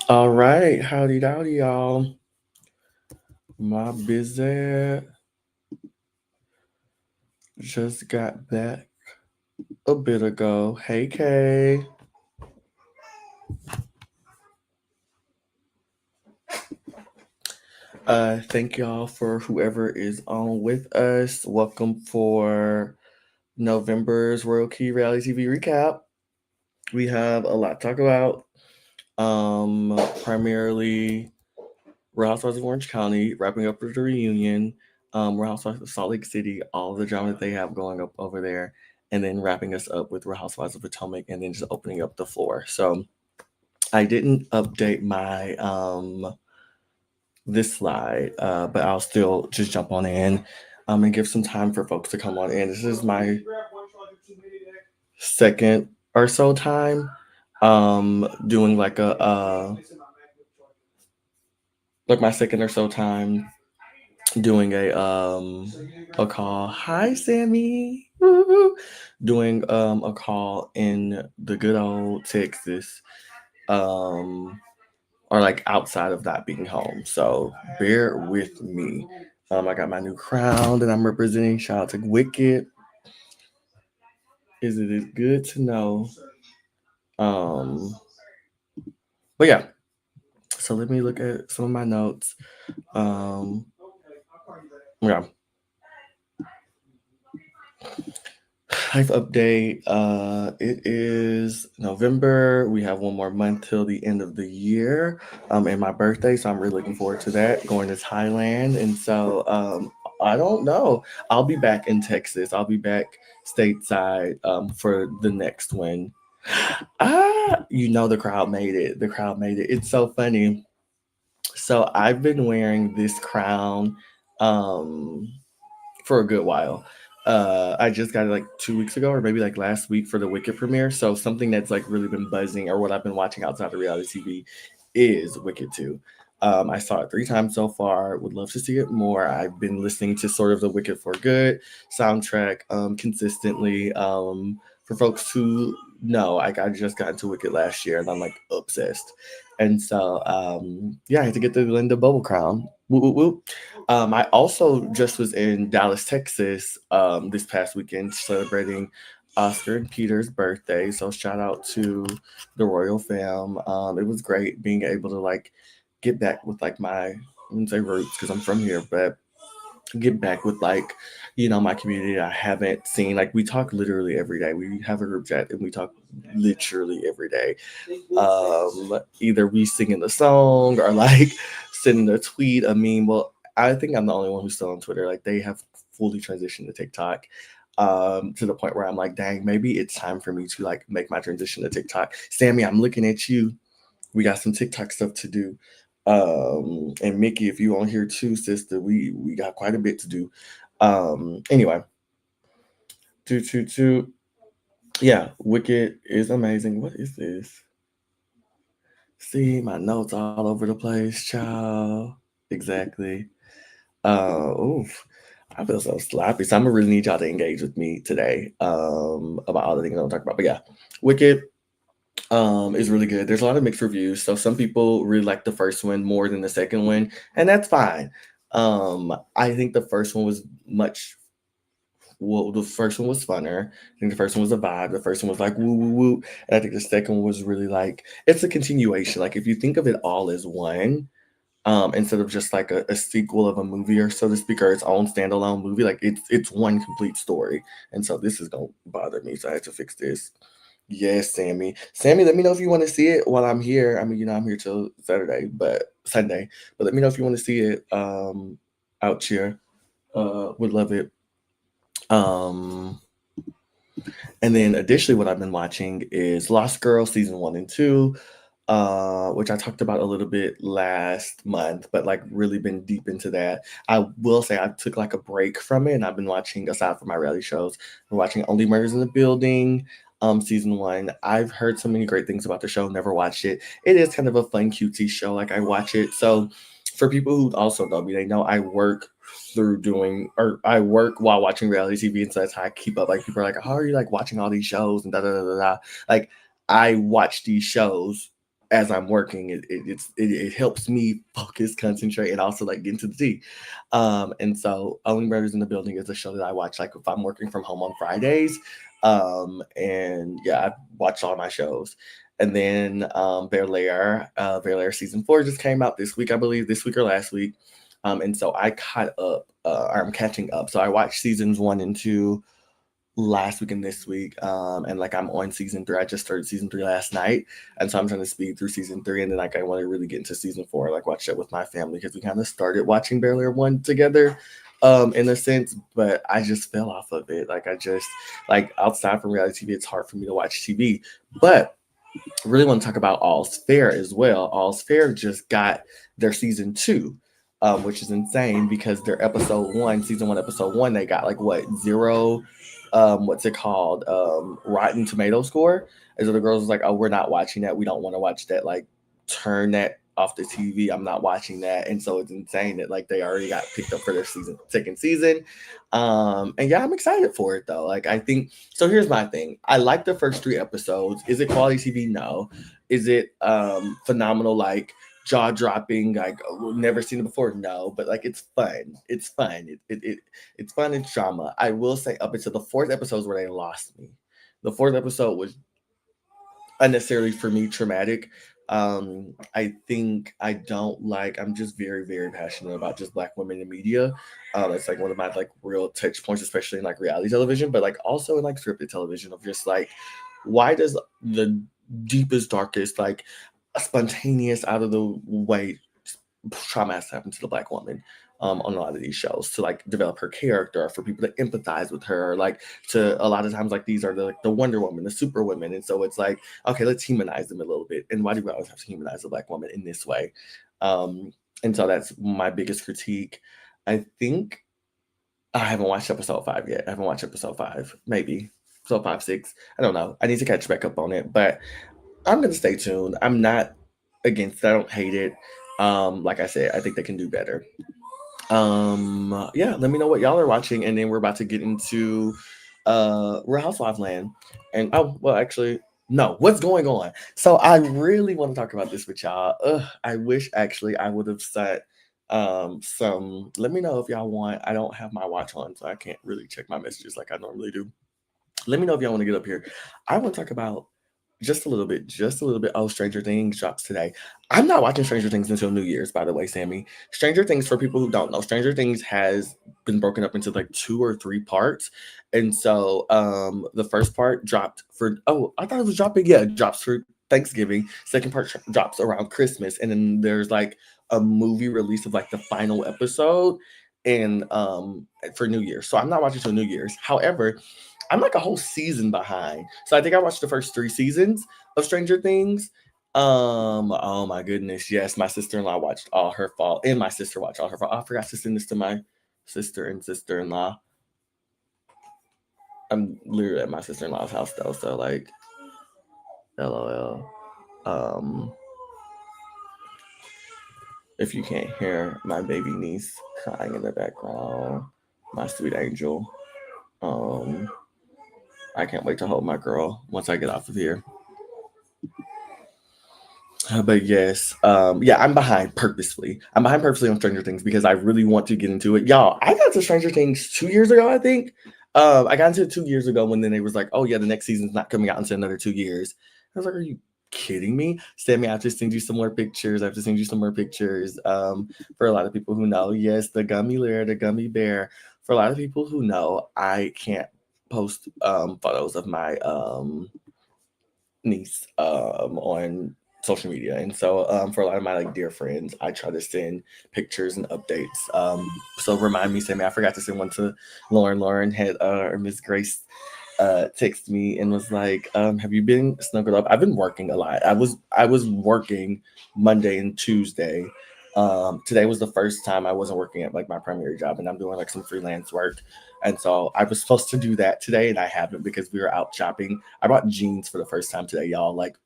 All right, howdy dowdy, y'all. My busy just got back a bit ago. Hey, Kay. Thank y'all for whoever is on with us. Welcome for November's Royal Key Reality TV recap. We have a lot to talk about. Primarily Real Housewives of Orange County, wrapping up with the reunion. Real Housewives of Salt Lake City, all of the drama that they have going up over there, and then wrapping us up with Real Housewives of Potomac, and then just opening up the floor. So I didn't update my this slide, but I'll still just jump on in and give some time for folks to come on in. This is my second or so time doing like my second or so time doing a call. Hi, Sammy. Woo-hoo. Doing a call in the good old Texas, um, or like outside of that being home. So bear with me. I got my new crown that I'm representing. Shout out to Wicked. Is it is good to know? Um, but yeah. So let me look at some of my notes. Um, yeah. Life update. It is November. We have one more month till the end of the year. And my birthday, so I'm really looking forward to that. Going to Thailand, and so I don't know. I'll be back in Texas. I'll be back stateside for the next one. The crowd made it. The crowd made it. It's so funny. So I've been wearing this crown um for a good while. I just got it like 2 weeks ago, or maybe like last week for the Wicked premiere. So something that's like really been buzzing, or what I've been watching outside of reality TV, is Wicked 2. I saw it 3 times so far. Would love to see it more. I've been listening to sort of the Wicked for Good soundtrack consistently. For folks who know, like I just got into Wicked last year, and I'm like obsessed. And so, yeah, I had to get the Linda Bubble crown. Whoop, whoop, whoop. I also just was in Dallas, Texas, this past weekend celebrating Oscar and Peter's birthday. So shout out to the royal fam. It was great being able to like get back with like my I wouldn't say roots because I'm from here, but get back with like my community I haven't seen. Like we talk literally every day. We have a group chat and we talk literally every day. Either we singing the song or like sending a tweet, a meme. Well, I think I'm the only one who's still on Twitter. Like they have fully transitioned to TikTok. To the point where I'm like, dang, maybe it's time for me to like make my transition to TikTok. Sammy, I'm looking at you. We got some TikTok stuff to do. And Mickey, if you on here too, sister, we got quite a bit to do. Anyway, two. Yeah, Wicked is amazing. What is this? See, my notes all over the place, child. Exactly. Oof. I feel so sloppy. So I'm gonna really need y'all to engage with me today about all the things I'm talking about. But yeah, Wicked is really good. There's a lot of mixed reviews. So some people really like the first one more than the second one, and that's fine. I think the first one was much well, the first one was funner. I think the first one was a vibe. The first one was like woo woo woo. And I think the second one was really like it's a continuation. Like if you think of it all as one, instead of just like a sequel of a movie or so to speak, or its own standalone movie, like it's one complete story. And so this is gonna bother me. So I had to fix this. Yes, Sammy. Sammy, let me know if you want to see it while I'm here. I mean, I'm here till Saturday, but Sunday. But let me know if you want to see it out here. Would love it. Um and then additionally what I've been watching is Lost Girl season 1 and 2, which I talked about a little bit last month, but like really been deep into that. I will say I took like a break from it and I've been watching, aside from my reality shows, I'm watching Only Murders in the Building, season 1. I've heard so many great things about the show, never watched it. It is kind of a fun, cutesy show. Like I watch it. So for people who also know me, they know I work or I work while watching reality TV, and so that's how I keep up. Like people are like, how are you like watching all these shows and da da da da da. Like I watch these shows as I'm working, it helps me focus, concentrate, and also like get into the tea. And so Only Murders in the Building is a show that I watch like if I'm working from home on Fridays. And yeah, I watch all my shows. And then Bel Air season 4 just came out this week, I believe, this week or last week. And so I caught up, or I'm catching up. So I watched seasons 1 and 2 last week and this week. And like I'm on season 3. I just started season 3 last night. And so I'm trying to speed through season 3. And then like I want to really get into season 4, like watch it with my family because we kind of started watching Bel Air 1 together. In a sense, but I just fell off of it. Like I just like outside from reality TV, it's hard for me to watch TV. But really want to talk about All's Fair as well. All's Fair just got their season 2, which is insane because their season 1, episode 1, they got like what, zero, what's it called, Rotten Tomato score. And so the girls was like, oh, we're not watching that. We don't want to watch that. Like, turn that off the TV. I'm not watching that. And so it's insane that like they already got picked up for their second season. And yeah, I'm excited for it though. Like I think so. Here's my thing. I like the first 3 episodes. Is it quality TV? No. Is it phenomenal? Like jaw dropping? Like we've never seen it before? No. But like it's fun. It's fun. It's fun. It's drama. I will say up until the 4th episode where they lost me. The 4th episode was unnecessarily for me traumatic. I think I don't like. I'm just very, very passionate about just Black women in media. It's like one of my like real touch points, especially in like reality television, but like also in like scripted television of just like why does the deepest, darkest, like spontaneous, out of the way trauma has to happen to the Black woman on a lot of these shows to like develop her character, for people to empathize with her, like to a lot of times like these are the like the Wonder Woman, the Super Women, and so it's like okay, let's humanize them a little bit. And why do we always have to humanize a Black woman in this way? And so that's my biggest critique. I think I haven't watched episode 5 yet. I haven't watched episode 5, maybe episode 5, 6. I don't know. I need to catch back up on it, but I'm gonna stay tuned. I'm not against it. I don't hate it. Like I said, I think they can do better. Yeah, let me know what y'all are watching, and then we're about to get into Real Housewives land. And oh, well, actually, no, what's going on? So I really want to talk about this with y'all. I wish actually I would have set some. Let me know if y'all want. I don't have my watch on, so I can't really check my messages like I normally do. Let me know if y'all want to get up here. I want to talk about just a little bit, just a little bit. Oh, Stranger Things drops today. I'm not watching Stranger Things until New Year's, by the way, Sammy. Stranger Things, for people who don't know, Stranger Things has been broken up into like 2 or 3 parts. And so the first part dropped for, oh, I thought it was dropping. Yeah, it drops for Thanksgiving. Second part drops around Christmas. And then there's like a movie release of like the final episode and for New Year's. So I'm not watching till New Year's. However, I'm like a whole season behind. So I think I watched the first 3 seasons of Stranger Things. Oh my goodness, yes, my sister-in-law watched all her fall, and my sister watched all her fall. I forgot to send this to my sister and sister-in-law. I'm literally at my sister-in-law's house though, so like, LOL. If you can't hear my baby niece crying in the background, my sweet angel. I can't wait to hold my girl once I get off of here. But yes, yeah, I'm behind purposely. I'm behind purposely on Stranger Things because I really want to get into it. Y'all, I got to Stranger Things 2 years ago, I think. I got into it 2 years ago when then they was like, oh yeah, the next season's not coming out until another 2 years. I was like, are you kidding me? Sammy, I have to send you some more pictures. I have to send you some more pictures. For a lot of people who know, yes, the gummy bear, the gummy bear. For a lot of people who know, I can't post photos of my niece on social media. And so for a lot of my like dear friends, I try to send pictures and updates. So remind me, Sammy, I forgot to send one to Lauren. Lauren had or Miss Grace text me and was like, have you been snuggled up? I've been working a lot. I was working Monday and Tuesday. Today was the first time I wasn't working at like my primary job, and I'm doing like some freelance work. And so I was supposed to do that today, and I haven't because we were out shopping. I bought jeans for the first time today, y'all. Like,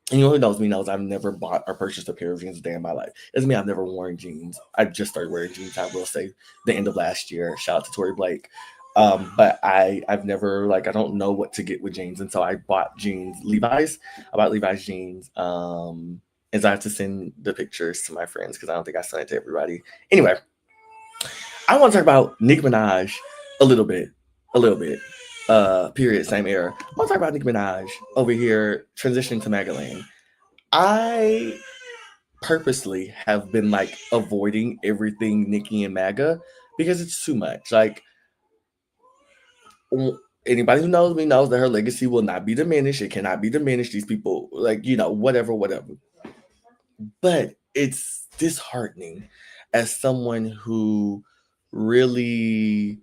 anyone who knows me knows I've never bought or purchased a pair of jeans a day in my life. Doesn't mean I've never worn jeans. I just started wearing jeans, I will say, the end of last year. Shout out to Tori Blake. But I've never like I don't know what to get with jeans, and so I bought jeans, Levi's. I bought Levi's jeans. And so I have to send the pictures to my friends because I don't think I sent it to everybody. Anyway, I want to talk about Nicki Minaj a little bit. A little bit. Period, same era. I want to talk about Nicki Minaj over here transitioning to MAGA land. I purposely have been like avoiding everything Nicki and MAGA because it's too much. Like anybody who knows me knows that her legacy will not be diminished. It cannot be diminished. These people, like, whatever, whatever. But it's disheartening as someone who really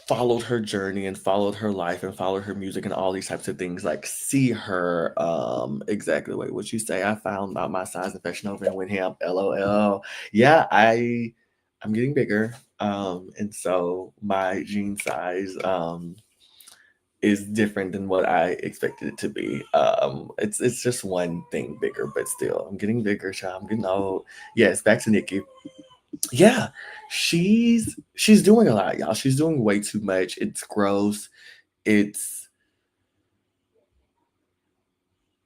followed her journey and followed her life and followed her music and all these types of things, like see her exactly what you say. I found out my size in Fashion Nova and went ham. LOL. Yeah, I'm getting bigger. And so my jean size is different than what I expected it to be. It's just one thing bigger, but still I'm getting bigger, child. I'm getting old. Yes, back to Nicki. Yeah, she's doing a lot, y'all. She's doing way too much. It's gross. It's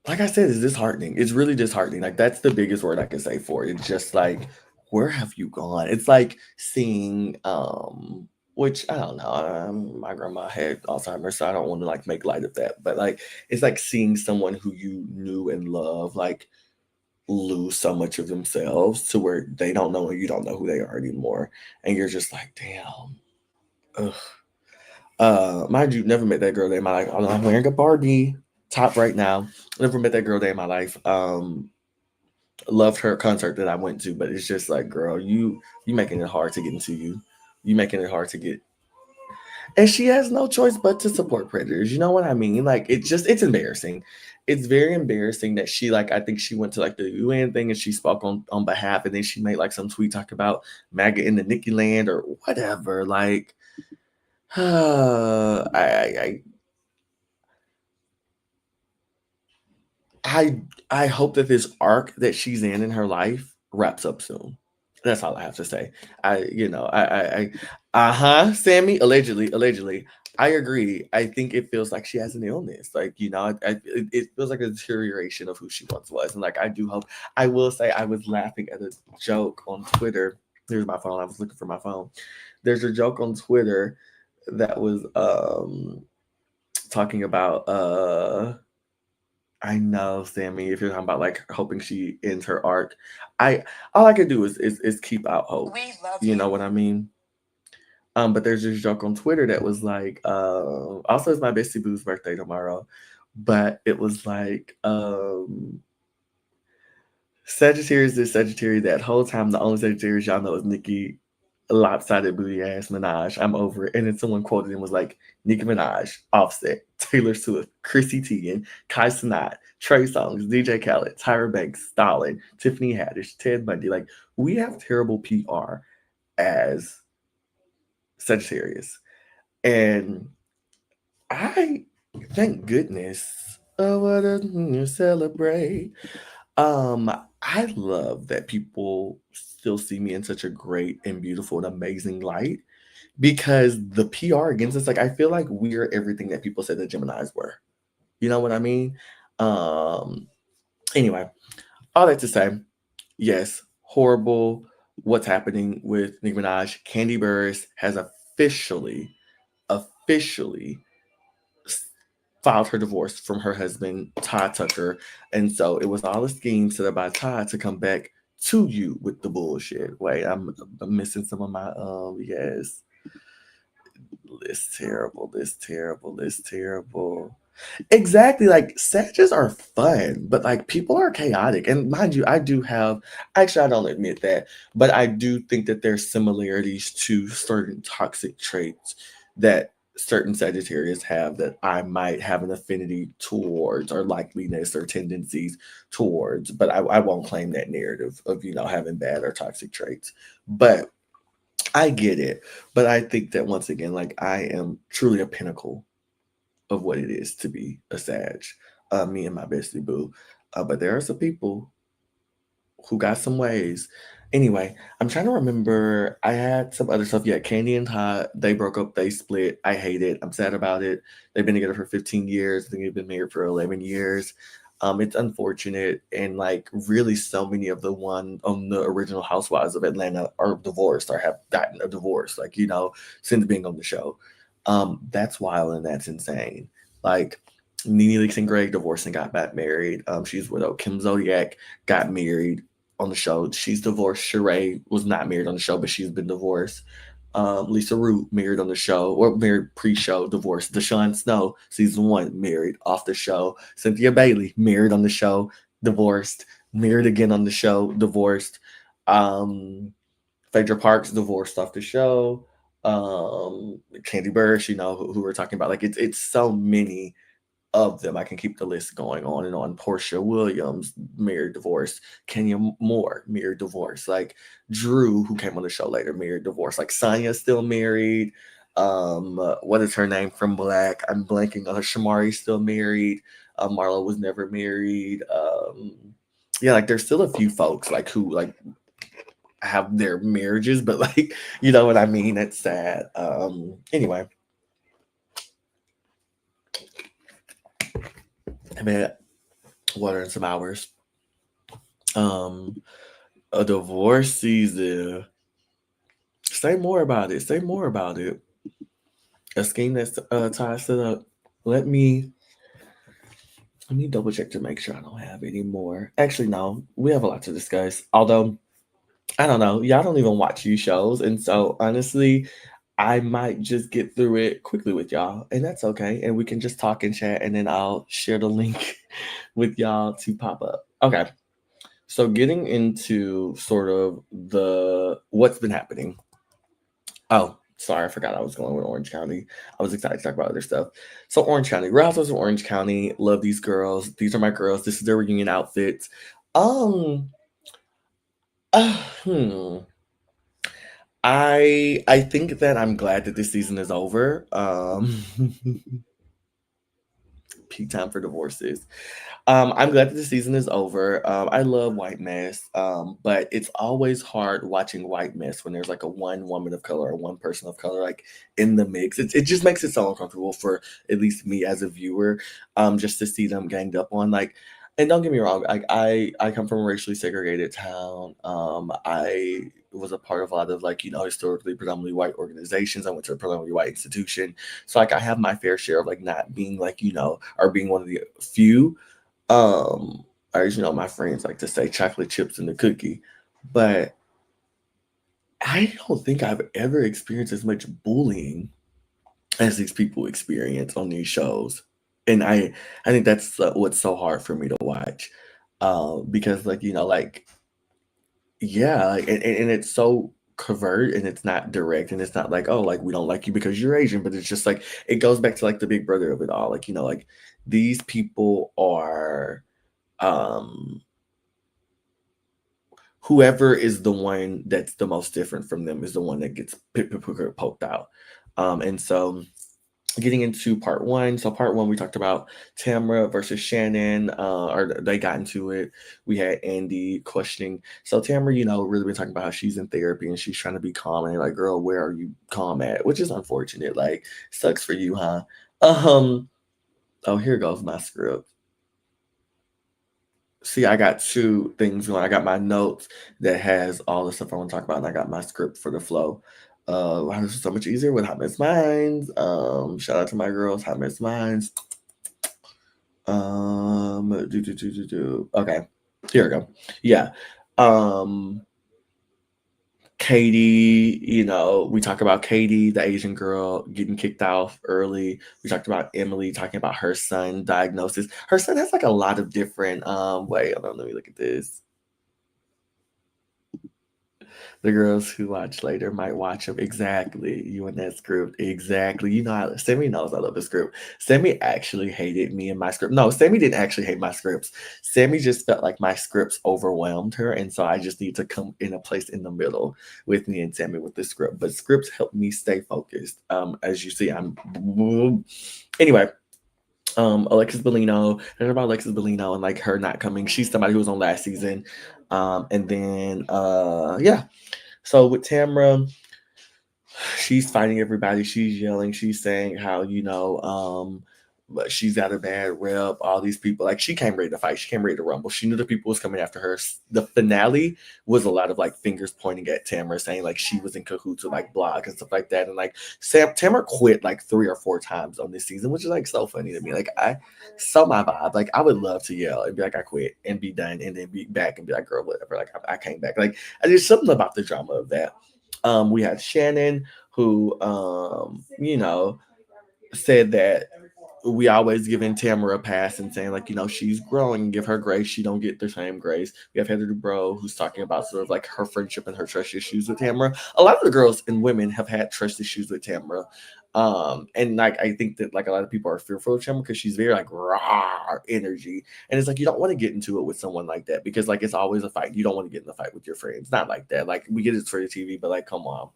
like I said, it's disheartening. It's really disheartening. Like that's the biggest word I can say for it. It's just like, where have you gone? It's like seeing which I don't know. My grandma had Alzheimer's, so I don't want to like make light of that. But like it's like seeing someone who you knew and loved, like lose so much of themselves to where they don't know and you don't know who they are anymore. And you're just like, damn. Ugh. Mind you, never met that girl day in my life. Although I'm wearing a Barbie top right now. Never met that girl day in my life. Loved her concert that I went to, but it's just like, girl, you making it hard to get into you. You making it hard to get, and she has no choice but to support predators. You know what I mean? Like it's embarrassing. It's very embarrassing that she like I think she went to like the UN thing and she spoke on behalf, and then she made like some tweet talk about MAGA in the Nicki land or whatever. Like, I I I hope that this arc that she's in her life wraps up soon. That's all I have to say. Sammy, allegedly. I agree. I think it feels like she has an illness. Like, it feels like a deterioration of who she once was. And like, I do hope, I will say, I was laughing at a joke on Twitter. Here's my phone. I was looking for my phone. There's a joke on Twitter that was talking about I know, Sammy, if you're talking about like hoping she ends her arc, I all I can do is keep out hope. We love you. Know what I mean? But there's this joke on Twitter that was like, also it's my bestie boo's birthday tomorrow, but it was like, Sagittarius is Sagittarius. That whole time, the only Sagittarius y'all know is Nicki lopsided booty ass Minaj. I'm over it. And then someone quoted him was like Nicki Minaj, Offset, Taylor Swift, Chrissy Teigen, Kai Cenat, Trey Songz, DJ Khaled, Tyra Banks, Stalin, Tiffany Haddish, Ted Bundy. Like we have terrible PR as Sagittarius, and I thank goodness. Oh, what a celebrate. I love that people still see me in such a great and beautiful and amazing light because the PR against us, like I feel like we're everything that people said the Geminis were. You know what I mean? Um anyway, all that to say, yes, horrible what's happening with Nicki Minaj. Candy Burris has officially filed her divorce from her husband, Todd Tucker. And so it was all a scheme set up by Todd to come back to you with the bullshit. Wait, I'm missing some of my yes. This terrible, this terrible, this terrible. Exactly. Like Sages are fun, but like people are chaotic. And mind you, I do have actually I don't admit that, but I do think that there's similarities to certain toxic traits that certain Sagittarius have that I might have an affinity towards or likeliness or tendencies towards. But I won't claim that narrative of, having bad or toxic traits. But I get it. But I think that once again, like I am truly a pinnacle of what it is to be a Sag, me and my bestie boo. But there are some people who got some ways. Anyway, I'm trying to remember. I had some other stuff. Yeah, Candy and Todd, they broke up, they split. I hate it. I'm sad about it. They've been together for 15 years. I think they've been married for 11 years. It's unfortunate, and like really, so many of the one on the original Housewives of Atlanta are divorced or have gotten a divorce. Like since being on the show, that's wild and that's insane. Like Nene Leakes and Greg divorced and got back married. She's widowed. Kim Zodiac got married on the show. She's divorced. Sheree was not married on the show, but she's been divorced. Lisa Root married on the show, or married pre-show, divorced. Deshaun Snow, season 1, married off the show. Cynthia Bailey, married on the show, divorced. Married again on the show, divorced. Phaedra Parks, divorced off the show. Candy Burris, who we're talking about. Like it's so many of them. I can keep the list going on and on. Portia Williams, married, divorce. Kenya Moore, married, divorce. Like Drew, who came on the show later, married, divorce. Like Sonya's still married. What is her name from Black? I'm blanking on her. Shamari's still married. Marlo was never married. Yeah, like there's still a few folks like who like have their marriages, but like you know what I mean. It's sad. Anyway. I mean, water in some hours. A divorce season. Say more about it. Say more about it. A scheme that's tied to the. Let me double check to make sure I don't have any more. Actually, no, we have a lot to discuss. Although I don't know, y'all don't even watch these shows, and so honestly, I might just get through it quickly with y'all, and that's okay. And we can just talk and chat, and then I'll share the link with y'all to pop up. Okay. So getting into sort of the what's been happening. Oh, sorry, I forgot I was going with Orange County. I was excited to talk about other stuff. So Orange County, Real Housewives of Orange County. Love these girls. These are my girls. This is their reunion outfits. Um, hmm. I think that I'm glad that this season is over. Peak time for divorces. I'm glad that the season is over. I love White Mess, but it's always hard watching White Mess when there's like a one woman of color or one person of color like in the mix. It just makes it so uncomfortable for at least me as a viewer, just to see them ganged up on. Like, and don't get me wrong, like I come from a racially segregated town. I was a part of a lot of like historically predominantly white organizations. I went to a predominantly white institution, so like I have my fair share of like not being like or being one of the few. Or my friends like to say chocolate chips in the cookie, but I don't think I've ever experienced as much bullying as these people experience on these shows, and I think that's what's so hard for me to watch, because like like yeah, like, and it's so covert and it's not direct and it's not like oh like we don't like you because you're Asian, but it's just like it goes back to like the big brother of it all, like like these people are um whoever is the one that's the most different from them is the one that gets poked out. And so getting into part one. So part one, we talked about Tamra versus Shannon, or they got into it. We had Andy questioning. So Tamra, really been talking about how she's in therapy and she's trying to be calm. And they're like, girl, where are you calm at? Which is unfortunate. Like, sucks for you, huh? Oh, here goes my script. See, I got two things going. I got my notes that has all the stuff I want to talk about, and I got my script for the flow. Wow, this is so much easier with Hot Mess Minds. Shout out to my girls, Hot Mess Minds. Okay, here we go. Yeah. Katie, we talk about Katie, the Asian girl, getting kicked off early. We talked about Emily talking about her son diagnosis. Her son has like a lot of different wait, hold on, let me look at this. The girls who watch later might watch them. Exactly. You and that script. Exactly. Sammy knows I love the script. Sammy actually hated me and my script. No, Sammy didn't actually hate my scripts. Sammy just felt like my scripts overwhelmed her. And so I just need to come in a place in the middle with me and Sammy with the script. But scripts help me stay focused. As you see, I'm anyway. Alexis Bellino. There's about Alexis Bellino and like her not coming. She's somebody who was on last season. And then yeah. So with Tamra, she's fighting everybody. She's yelling. She's saying how but she's got a bad rep. All these people, like she came ready to fight. She came ready to rumble. She knew the people was coming after her. The finale was a lot of like fingers pointing at Tamra, saying like she was in cahoots with like Block and stuff like that. And like Tamra quit like 3 or 4 times on this season, which is like so funny to me. Like I saw my vibe. Like I would love to yell and be like I quit and be done and then be back and be like girl whatever. Like I came back. Like there's something about the drama of that. We had Shannon who said that we always giving Tamara a pass and saying like she's growing and give her grace. She don't get the same grace. We have Heather Dubrow who's talking about sort of like her friendship and her trust issues with Tamara. A lot of the girls and women have had trust issues with Tamara. And like I think that like a lot of people are fearful of Tamara because she's very like raw energy, and it's like you don't want to get into it with someone like that because like it's always a fight. You don't want to get in the fight with your friends. Not like that. Like we get it for the TV, but like come on.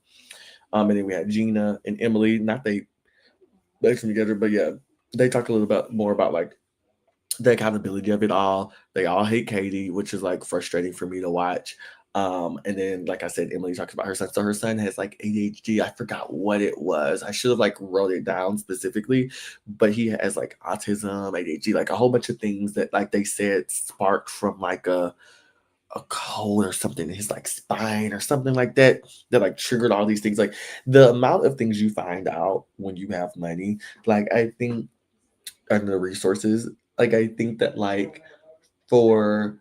And then we had Gina and Emily. Not they mixing together, but yeah, they talk a little bit more about like the accountability of it all. They all hate Katie, which is like frustrating for me to watch. And then, like I said, Emily talks about her son. So her son has like ADHD. I forgot what it was. I should have like wrote it down specifically, but he has like autism, ADHD, like a whole bunch of things that like they said sparked from like a cold or something in his like spine or something like that like triggered all these things. Like the amount of things you find out when you have money, like I think and the resources, like I think that like for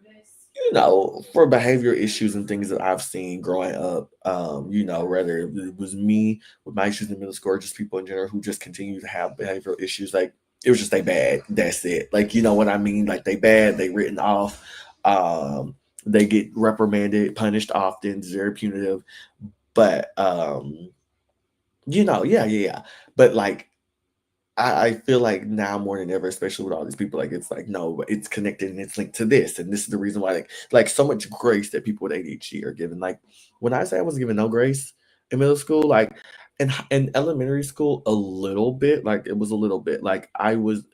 for behavior issues and things that I've seen growing up, whether it was me with my issues in middle school or just people in general who just continue to have behavioral issues, like it was just they bad. That's it. Like, you know what I mean? Like they bad, they written off, they get reprimanded, punished often, it's very punitive. But yeah. But like I feel like now more than ever, especially with all these people, like it's like no, it's connected and it's linked to this, and this is the reason why like so much grace that people with ADHD are given. Like when I say I was given no grace in middle school, like in elementary school, a little bit, like it was a little bit, like I was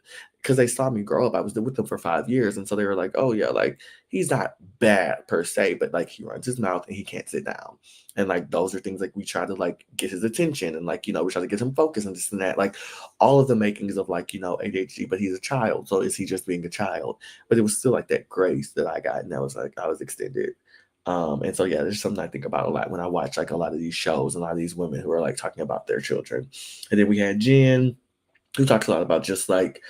because they saw me grow up. I was with them for 5 years, and so they were like, oh yeah, like he's not bad per se, but like he runs his mouth and he can't sit down. And like those are things like we try to like get his attention and like we try to get him focused and this and that. Like all of the makings of like ADHD, but he's a child, so is he just being a child? But it was still like that grace that I got, and that was like I was extended. And so yeah, there's something I think about a lot when I watch like a lot of these shows and a lot of these women who are like talking about their children. And then we had Jen, who talks a lot about just like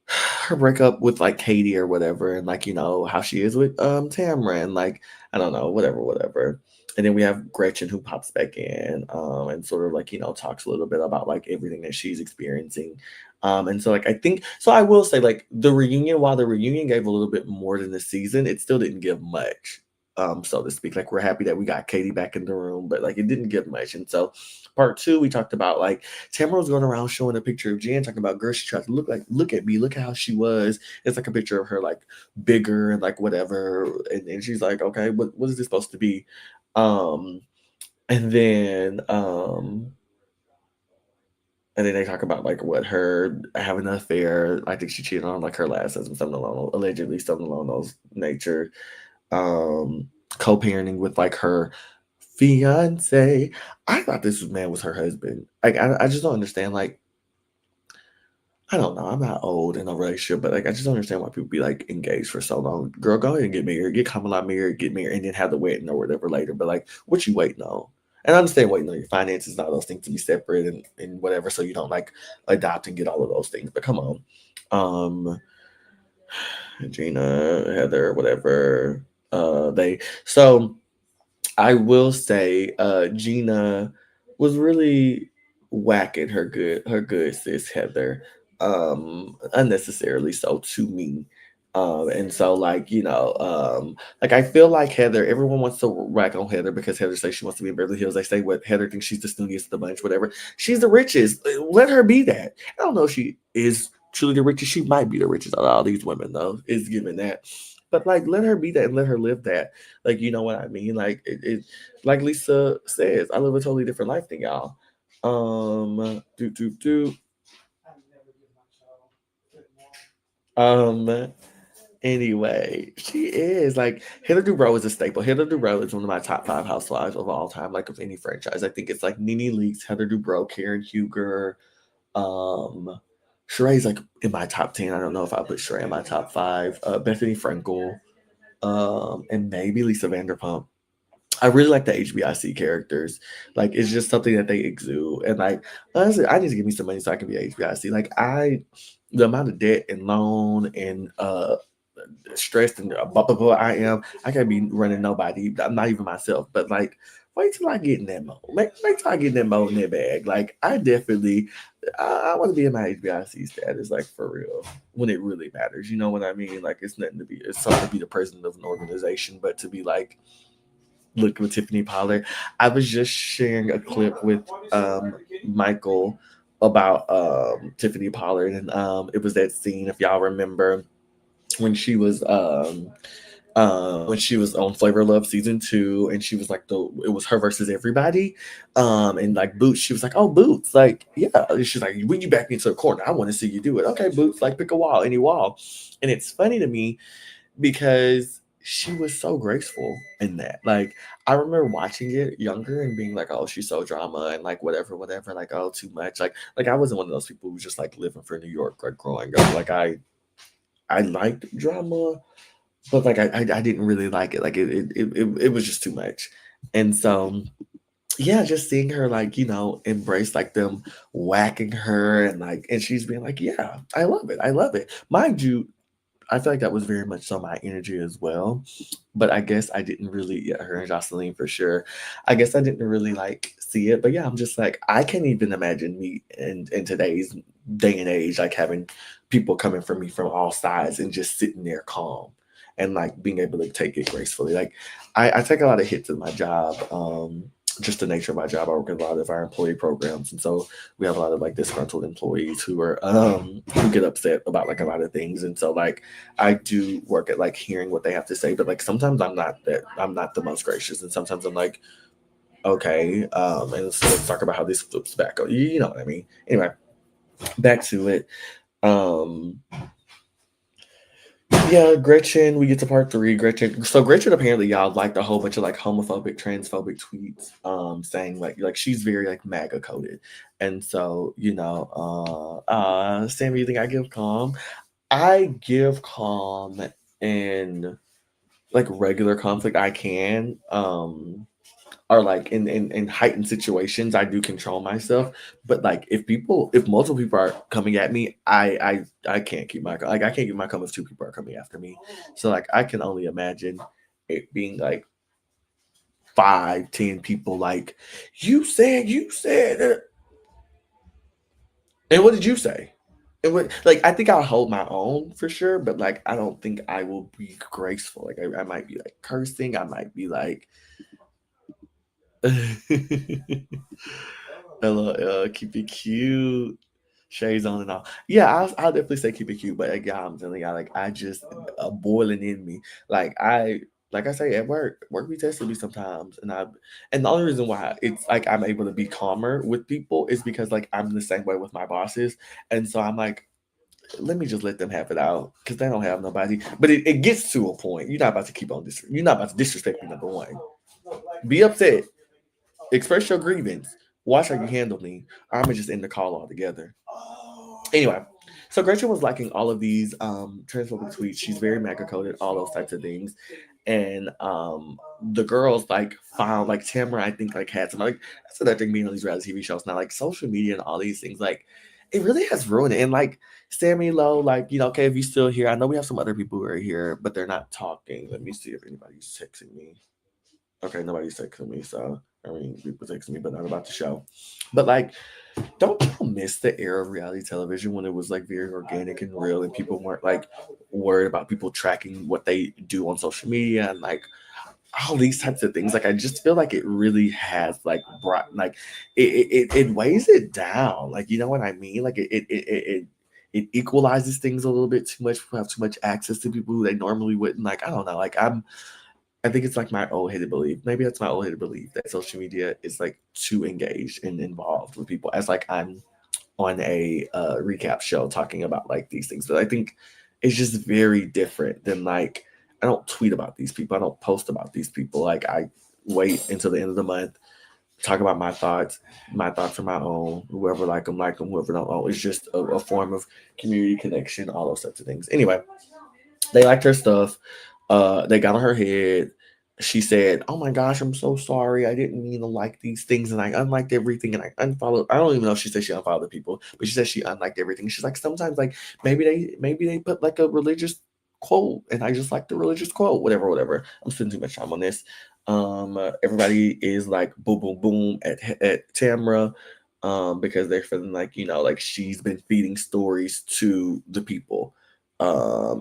her breakup with like Katie or whatever, and like how she is with Tamra, and like I don't know, whatever. And then we have Gretchen who pops back in and sort of like talks a little bit about like everything that she's experiencing. And so like I think so I will say like the reunion, while the reunion gave a little bit more than the season, it still didn't give much. So to speak. Like we're happy that we got Katie back in the room, but like it didn't give much. And so part two, we talked about like Tamara was going around showing a picture of Jen, talking about girl, she tried to look at me, look at how she was. It's like a picture of her like bigger and like whatever. And she's like, okay, what is this supposed to be? Um, and then and then they talk about like what her having an affair. I think she cheated on like her last husband, something along allegedly something along those nature. Um, co-parenting with like her fiance. I thought this man was her husband. Like I just don't understand. Like I don't know. I'm not old in a relationship, but like I just don't understand why people be like engaged for so long. Girl, go ahead and get married, get Kamala married, get married, and then have the wedding or whatever later. But like, what you waiting on? And I understand waiting on your finances and all those things to be separate and whatever, so you don't like adopt and get all of those things. But come on, um, Gina, Heather, whatever. They so I will say, Gina was really whacking her good sis Heather, unnecessarily so to me. And so like, like I feel like Heather, everyone wants to whack on Heather because Heather says she wants to be in Beverly Hills. They say what Heather thinks she's the snootiest of the bunch, whatever. She's the richest. Let her be that. I don't know if she is truly the richest. She might be the richest out of all these women, though, is given that. But like let her be that and let her live that. Like you know what I mean? Like it like Lisa says, I live a totally different life than y'all. Do do do. Um. Anyway, she is like Heather Dubrow is a staple. Heather Dubrow is one of my top 5 housewives of all time, like of any franchise. I think it's like Nene Leakes, Heather Dubrow, Karen Huger, um, Sheree's like in my top 10. I don't know if I put Sheree in my top 5. Bethany Frankel, and maybe Lisa Vanderpump. I really like the HBIC characters. Like it's just something that they exude. And like honestly, I need to give me some money so I can be HBIC. The amount of debt and loan and stressed and blah blah blah I can't be running nobody. I'm not even myself. But like, wait till I get in that mode. Wait till I get in that mode in that bag. Like I definitely, I want to be in my HBIC status. Like for real, when it really matters. You know what I mean? Like it's nothing to be. It's something to be the president of an organization, but to be like, look with Tiffany Pollard. I was just sharing a clip with Michael about Tiffany Pollard, and it was that scene, if y'all remember, when she was when she was on Flavor Love season 2, and she was like it was her versus everybody, and like Boots, she was like, "Oh, Boots, like yeah," and she's like, "When you back me into a corner, I want to see you do it." Okay, Boots, like pick a wall, any wall, and it's funny to me because she was so graceful in that. Like I remember watching it younger and being like, "Oh, she's so drama and like whatever, whatever." Like, "Oh, too much." Like I wasn't one of those people who was just like living for New York like growing up. Like I liked drama, but like I didn't really like it. Like it was just too much. And so yeah, just seeing her like, embrace like them whacking her and like and she's being like, "Yeah, I love it. I love it." Mind you, I feel like that was very much so my energy as well. But I guess I didn't really, yeah, her and Jocelyn for sure. I guess I didn't really like see it. But yeah, I'm just like, I can't even imagine me in today's day and age, like having people coming for me from all sides and just sitting there calm and like being able to take it gracefully. Like I take a lot of hits in my job. Just the nature of my job. I work in a lot of our employee programs. And so we have a lot of like disgruntled employees who get upset about like a lot of things. And so like I do work at like hearing what they have to say, but like sometimes I'm not the most gracious, and sometimes I'm like, okay, and let's talk about how this flips back. You know what I mean? Anyway, back to it. Um, yeah, Gretchen, we get to part 3. Gretchen. So Gretchen apparently y'all liked a whole bunch of like homophobic, transphobic tweets, saying like she's very like MAGA coded. And so, Sammy, you think I give calm? I give calm in like regular conflict. I can. Or like in heightened situations, I do control myself. But like if multiple people are coming at me, I can't keep my like I can't keep my calm if 2 people are coming after me. So like I can only imagine it being like 5, 10 people like, you said, and what did you say? And what, like I think I'll hold my own for sure, but like I don't think I will be graceful. Like I might be like cursing, I might be like LOL, keep it cute. Shades on and off. Yeah, I'll definitely say keep it cute, but like, yeah, I'm telling you, like I just boiling in me. Like I say at work be testing me sometimes, and the only reason why it's like I'm able to be calmer with people is because like I'm the same way with my bosses, and so I'm like, let me just let them have it out because they don't have nobody. But it gets to a point. You're not about to keep on this. You're not about to disrespect me. Number one, be upset, express your grievance, watch how you handle me. I'm gonna just end the call altogether. Anyway, so Gretchen was liking all of these transphobic tweets. She's very MAGA coded, all those types of things. And the girls like found like Tamra, I think like had some like that's another thing being on these reality TV shows now, like social media and all these things, like it really has ruined it. And like Sammy Lowe, like, okay, if you're still here, I know we have some other people who are here, but they're not talking. Let me see if anybody's texting me. Okay, nobody's texting me, so I mean people texting me, but not about the show. But like, don't you miss the era of reality television when it was like very organic and real and people weren't like worried about people tracking what they do on social media and like all these types of things? Like I just feel like it really has like brought like it weighs it down. Like you know what I mean? Like it equalizes things a little bit too much. People have too much access to people who they normally wouldn't. Like I don't know. Like I think it's like my old headed belief. Maybe that's my old headed belief that social media is like too engaged and involved with people. As like I'm on a recap show talking about like these things, but I think it's just very different than like I don't tweet about these people. I don't post about these people. Like I wait until the end of the month, talk about my thoughts. My thoughts are my own. Whoever like them. Whoever don't it's just a form of community connection, all those sorts of things. Anyway, they liked her stuff. They got on her head. She said, "Oh my gosh, I'm so sorry. I didn't mean to like these things, and I unliked everything, and I unfollowed." I don't even know if she said she unfollowed the people, but she said she unliked everything. She's like, sometimes like maybe they put like a religious quote, and I just like the religious quote, whatever, whatever. I'm spending too much time on this. Everybody is like boom, boom, boom at Tamra, because they're feeling like like she's been feeding stories to the people.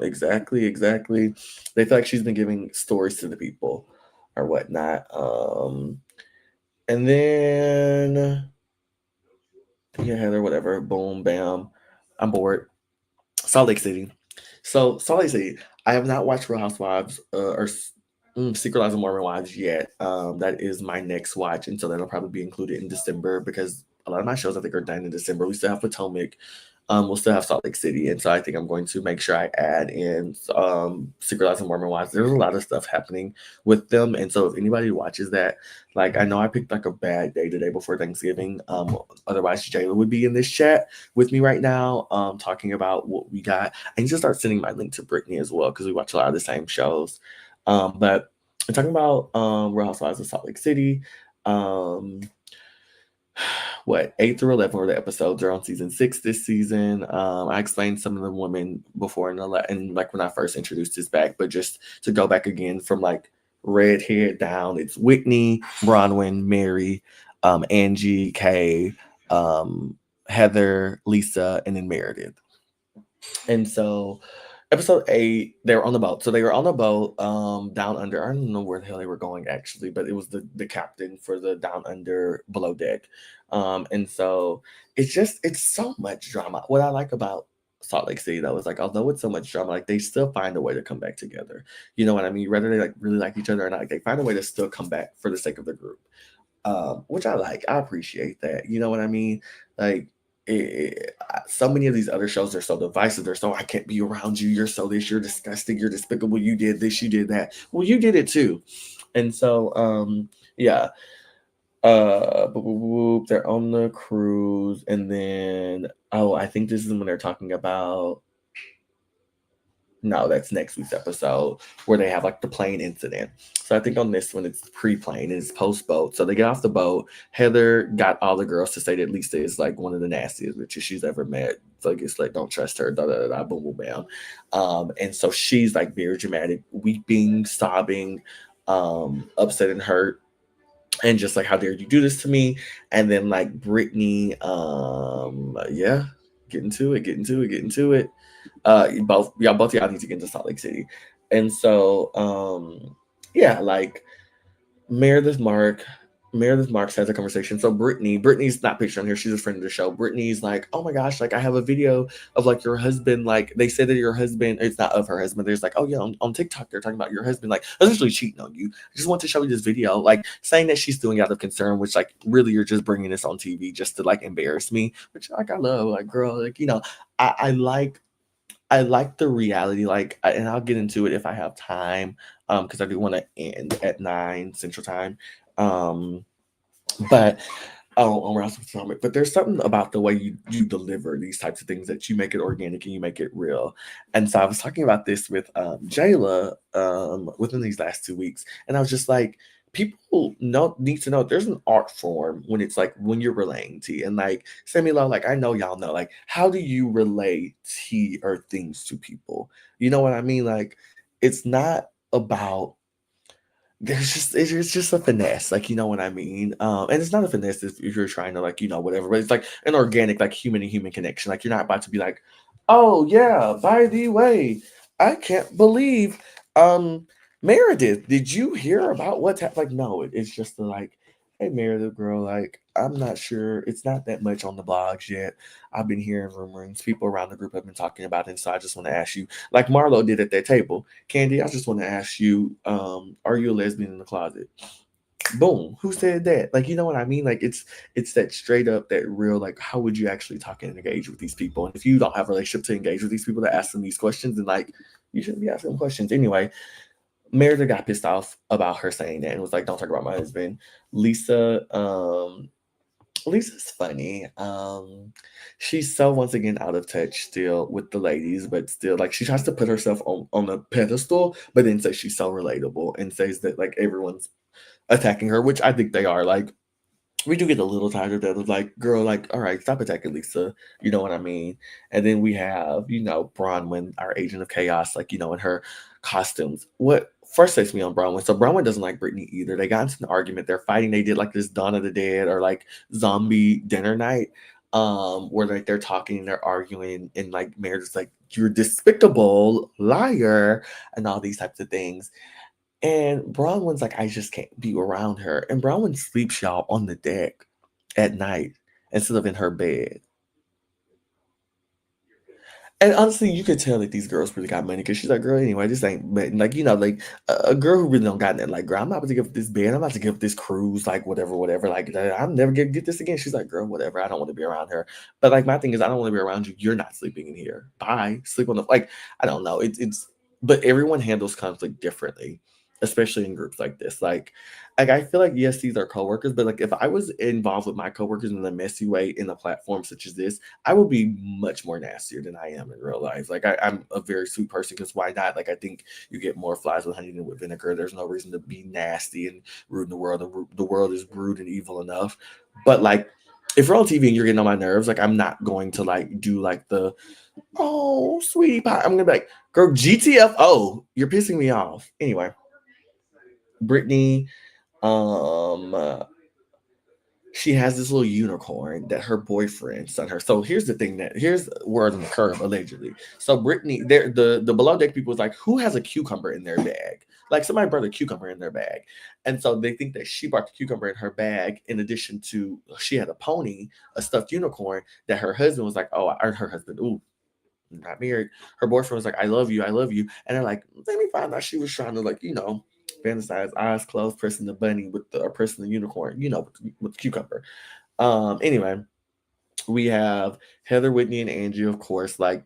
Exactly, exactly. They feel like she's been giving stories to the people or whatnot. And then yeah, Heather, whatever, boom, bam. I'm bored. Salt Lake City. So Salt Lake City. I have not watched Real Housewives Secret Lives of Mormon Wives yet. That is my next watch, and so that'll probably be included in December because a lot of my shows I think are done in December. We still have Potomac. We'll still have Salt Lake City, and so I think I'm going to make sure I add in Secret Lives of Mormon Wives. There's a lot of stuff happening with them, and so if anybody watches that, like I know I picked like a bad day today before Thanksgiving. Otherwise Jayla would be in this chat with me right now, talking about what we got. I need to start sending my link to Brittany as well because we watch a lot of the same shows. But I'm talking about Real Housewives of Salt Lake City. Um, what 8 through 11 were the episodes are on season 6 this season. I explained some of the women before and like when I first introduced this back, but just to go back again from like redhead down, it's Whitney, Bronwyn, Mary, Angie, Kay, Heather, Lisa, and then Meredith. And so episode 8, they were on the boat. So they were on the boat down under. I don't know where the hell they were going actually, but it was the captain for the down under below deck. And so it's so much drama. What I like about Salt Lake City though is like although it's so much drama, like they still find a way to come back together. You know what I mean? Whether they like really like each other or not, like, they find a way to still come back for the sake of the group. Which I like. I appreciate that. You know what I mean? Like, so many of these other shows are so divisive. They're so I can't be around you. You're so this. You're disgusting. You're despicable. You did this. You did that. Well, you did it too. And so, yeah. They're on the cruise, and then I think this is when they're talking about. No, that's next week's episode where they have like the plane incident. So I think on this one it's pre-plane and it's post-boat. So they get off the boat. Heather got all the girls to say that Lisa is like one of the nastiest bitches she's ever met. So it's like don't trust her, da da da, boom boom bam. And so she's like very dramatic, weeping, sobbing, upset and hurt, and just like how dare you do this to me. And then like Brittany, yeah, get into it, get into it, get into it. Both y'all need to get into Salt Lake City. And so yeah, like Meredith Mark Meredith Marks has a conversation. So Brittany's not pictured on here. She's a friend of the show. Brittany's like, oh my gosh, like I have a video of like your husband. Like they said that your husband, it's not of her husband. There's like, oh yeah, on TikTok they're talking about your husband like essentially cheating on you. I just want to show you this video, like saying that she's doing it out of concern, which like really you're just bringing this on TV just to like embarrass me, which like I love, like girl, like I like the reality, like, and I'll get into it if I have time, because I do want to end at 9 Central Time. Um, but on Rouse Potomac. But there's something about the way you deliver these types of things that you make it organic and you make it real. And so I was talking about this with Jayla within these last 2 weeks, and I was just like, people need to know there's an art form when it's like when you're relaying tea. And like Samuel, like I know y'all know, like how do you relay tea or things to people? You know what I mean? Like it's not about it's just a finesse, like you know what I mean. And it's not a finesse if you're trying to like whatever, but it's like an organic like human to human connection. Like you're not about to be like, oh yeah, by the way, I can't believe Meredith, did you hear about what's happened? Like no, it's just like, hey Meredith girl, like I'm not sure, it's not that much on the blogs yet. I've been hearing rumors, people around the group have been talking about it, so I just want to ask you, like Marlo did at that table. Candy, I just want to ask you, are you a lesbian in the closet? Boom. Who said that? Like, you know what I mean? Like it's that straight up, that real, like, how would you actually talk and engage with these people? And if you don't have a relationship to engage with these people to ask them these questions, then like you shouldn't be asking them questions anyway. Meredith got pissed off about her saying that and was like, "Don't talk about my husband." Lisa, Lisa's funny. She's so once again out of touch still with the ladies, but still like she tries to put herself on a pedestal, but then says she's so relatable and says that like everyone's attacking her, which I think they are. Like we do get a little tired of that. Of like, girl, like, all right, stop attacking Lisa. You know what I mean? And then we have, Bronwyn, our agent of chaos, like, in her costumes. What first takes me on Bronwyn? So Bronwyn doesn't like Brittany either. They got into an argument. They're fighting. They did like this Dawn of the Dead or like zombie dinner night, where like they're talking and they're arguing, and like Meredith's like, "You're despicable liar," and all these types of things. And Bronwyn's like, I just can't be around her. And Bronwyn sleeps, y'all, on the deck at night instead of in her bed. And honestly, you could tell that these girls really got money because she's like, girl, anyway, this ain't, but like, like a girl who really don't got nothing. Like, girl, I'm not about to give up this bed. I'm about to give up this cruise, like, whatever, whatever. Like, I'm never gonna get this again. She's like, girl, whatever. I don't want to be around her. But like, my thing is, I don't want to be around you. You're not sleeping in here. Bye. Sleep on the, like, I don't know. But everyone handles conflict differently, especially in groups like this. Like I feel like yes, these are coworkers, but like if I was involved with my coworkers in a messy way in a platform such as this, I would be much more nastier than I am in real life. Like I'm a very sweet person because why not? Like I think you get more flies with honey than with vinegar. There's no reason to be nasty and rude in the world. The world is rude and evil enough. But like if you're on TV and you're getting on my nerves, like I'm not going to like do like the oh sweetie pie. I'm gonna be like, girl, GTFO, you're pissing me off. Anyway, Brittany, um, uh, she has this little unicorn that her boyfriend sent her. So here's word on the curb allegedly. So Brittany, there the below deck people was like, who has a cucumber in their bag? Like somebody brought a cucumber in their bag, and so they think that she brought the cucumber in her bag. In addition to she had a pony, a stuffed unicorn that her husband was like, oh, or her husband, ooh, not married. Her boyfriend was like, I love you. And they're like, let me find out she was trying to like, fantasize eyes closed, pressing the bunny with the or pressing the unicorn, with the cucumber. Anyway, we have Heather, Whitney, and Angie, of course. Like,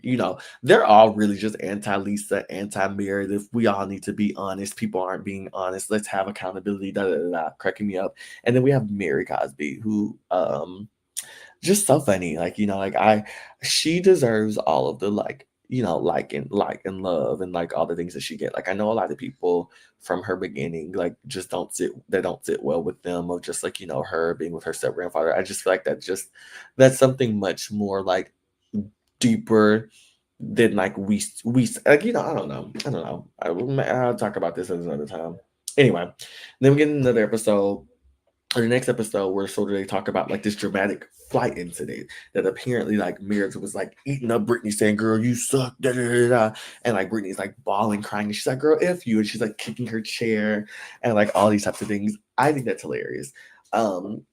they're all really just anti Lisa, anti Meredith. We all need to be honest. People aren't being honest. Let's have accountability, da da da, da, cracking me up. And then we have Mary Cosby, who just so funny. Like, she deserves all of the like and love and like all the things that she get. Like I know a lot of people from her beginning, like just don't sit well with them of just like, her being with her step grandfather. I just feel like that's something much more like deeper than like we like, I'll talk about this another time. Anyway, then we get another episode or the next episode where sort of they talk about like this dramatic flight incident that apparently like Meredith was like eating up Brittany saying, girl, you suck, da, da, da, da. And like Brittany's like bawling, crying, and she's like, girl, F you, and she's like kicking her chair and like all these types of things. I think that's hilarious. Um,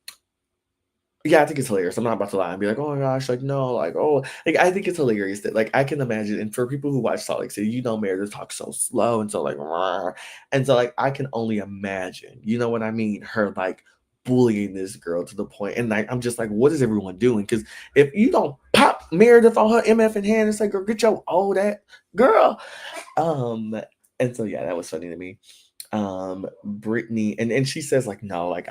yeah, I think it's hilarious. I'm not about to lie and be like, oh my gosh, like no, like oh, like I think it's hilarious that like I can imagine, and for people who watch Salt Lake City, Meredith talks so slow and so like, "Rah." And so like I can only imagine, you know what I mean, her like bullying this girl to the point, and like I'm just like, what is everyone doing? Because if you don't pop Meredith on her MF in hand and say, girl, get your old that girl, and so yeah, that was funny to me. Brittany, and she says like no, like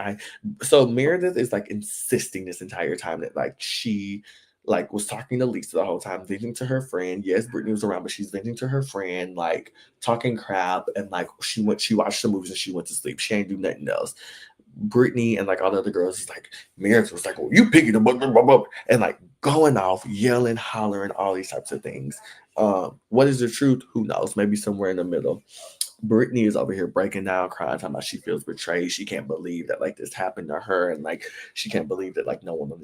so Meredith is like insisting this entire time that like she like was talking to Lisa the whole time, venting to her friend. Yes, Brittany was around, but she's venting to her friend, like talking crap, and like she watched the movies and she went to sleep. She ain't do nothing else. Brittany and like all the other girls is like Meredith was like, well, you picky the book, and like going off, yelling, hollering, all these types of things. What is the truth? Who knows? Maybe somewhere in the middle. Brittany is over here breaking down, crying, talking about she feels betrayed. She can't believe that like this happened to her, and like she can't believe that like no one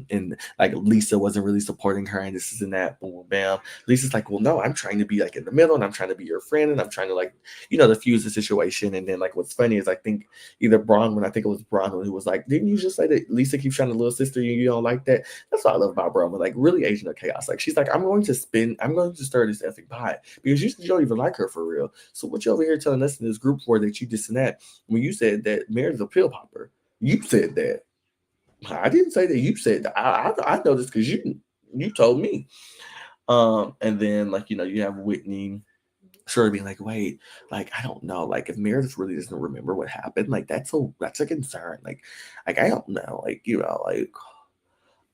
in like Lisa wasn't really supporting her, and this is and that. Boom, bam. Lisa's like, well, no, I'm trying to be like in the middle, and I'm trying to be your friend, and I'm trying to like diffuse the situation. And then like what's funny is I think I think it was Bronwyn who was like, didn't you just say that Lisa keeps trying to little sister you don't like that? That's what I love about Bronwyn. Like really agent of chaos. Like she's like, I'm going to stir this effing pot because you don't even like her for real. So what you over here telling us in this group for that you this and that when you said that Mary's a pill popper? You said that. I didn't say that. You said that. I know this because you told me. And then like you have Whitney sort of being like, wait, like I don't know, like if Meredith really doesn't remember what happened, like that's a concern. Like I don't know, like like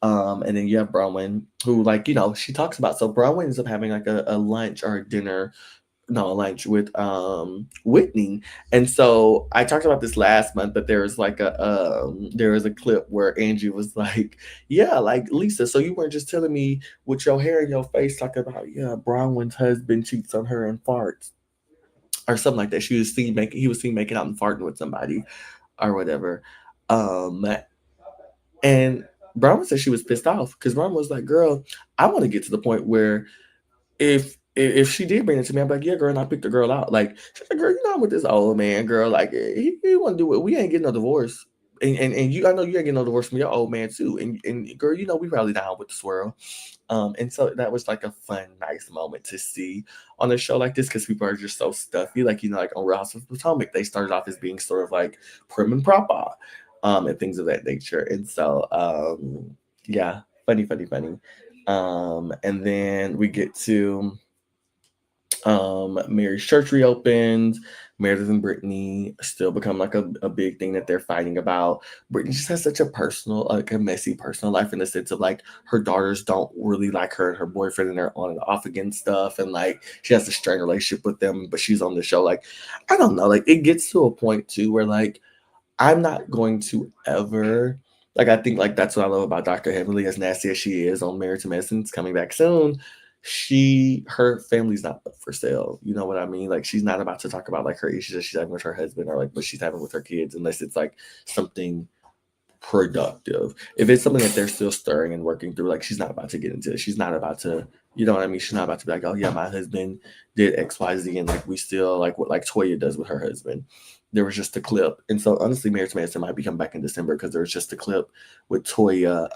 and then you have Bronwyn, who like she talks about, so Bronwyn ends up having like a lunch or a dinner, no, a lunch with Whitney. And so I talked about this last month, but there was like there was a clip where Angie was like, yeah, like Lisa, so you weren't just telling me with your hair in your face talking about, yeah, Bronwyn's husband cheats on her and farts or something like that. He was seen making out and farting with somebody or whatever. Um and Bronwyn said she was pissed off because Bronwyn was like, girl, I want to get to the point where if she did bring it to me, I'm like, yeah, girl, and I picked the girl out. Like, she's like, girl, you know I'm with this old man, girl. Like, he want to do it. We ain't getting no divorce. And you, I know you ain't getting no divorce from your old man too. And girl, we rally down with the swirl. And so that was like a fun, nice moment to see on a show like this because people are just so stuffy. Like, like on Real Housewives of Potomac, they started off as being sort of like prim and proper, and things of that nature. And so, yeah, funny, funny, funny. And then we get to Mary's church reopens. Meredith and Brittany still become like a big thing that they're fighting about. Brittany just has such a personal, like a messy personal life in the sense of like her daughters don't really like her and her boyfriend, and they're on and off again stuff. And like she has a strained relationship with them, but she's on the show. Like, I don't know, like it gets to a point too where like I'm not going to ever like I think like that's what I love about Dr. Heavenly, as nasty as she is on Married to Medicine's coming back soon. Her family's not up for sale. You know what I mean? Like she's not about to talk about like her issues that she's having with her husband or like what she's having with her kids unless it's like something productive. If it's something that they're still stirring and working through, like she's not about to get into it. She's not about to, you know what I mean? She's not about to be like, oh yeah, my husband did XYZ and like we still like what like Toya does with her husband. There was just a clip. And so honestly, Marriage to Medicine might be coming back in December because there was just a clip with Toya